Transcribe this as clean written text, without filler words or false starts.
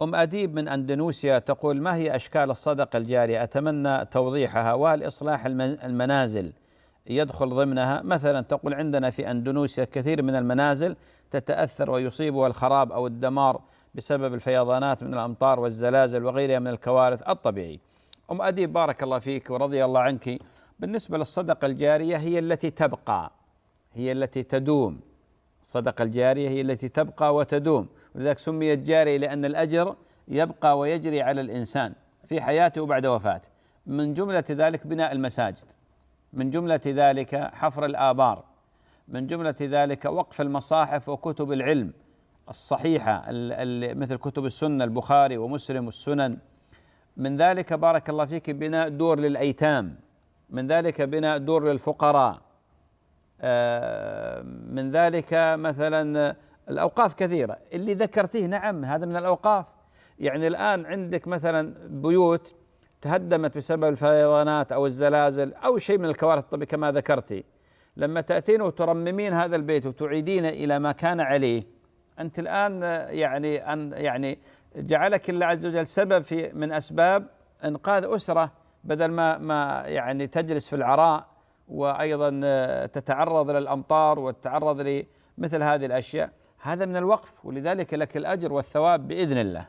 أم أديب من أندونيسيا تقول: ما هي أشكال الصدقة الجارية؟ أتمنى توضيحها. وهل إصلاح المنازل يدخل ضمنها؟ مثلا تقول: عندنا في أندونيسيا كثير من المنازل تتأثر ويصيبها الخراب أو الدمار بسبب الفيضانات من الأمطار والزلازل وغيرها من الكوارث الطبيعية. أم أديب بارك الله فيك ورضي الله عنك، بالنسبة للصدقة الجارية هي التي تبقى، هي التي تدوم. الصدقة الجارية هي التي تبقى وتدوم، ولذلك سميت جارية لأن الأجر يبقى ويجري على الإنسان في حياته وبعد وفاته. من جملة ذلك بناء المساجد، من جملة ذلك حفر الآبار، من جملة ذلك وقف المصاحف وكتب العلم الصحيحة مثل كتب السنة البخاري ومسلم والسنن. من ذلك بارك الله فيك بناء دور للأيتام، من ذلك بناء دور للفقراء، من ذلك مثلا الأوقاف كثيرة اللي ذكرتيه. نعم هذا من الأوقاف. يعني الآن عندك مثلا بيوت تهدمت بسبب الفيضانات أو الزلازل أو شيء من الكوارث الطبيعية كما ذكرتي، لما تأتين وترممين هذا البيت وتعيدين إلى ما كان عليه، أنت الآن يعني جعلك الله عز وجل سبب من أسباب إنقاذ أسرة، بدل ما يعني تجلس في العراء وأيضا تتعرض للأمطار وتتعرض لمثل هذه الأشياء. هذا من الوقف، ولذلك لك الأجر والثواب بإذن الله.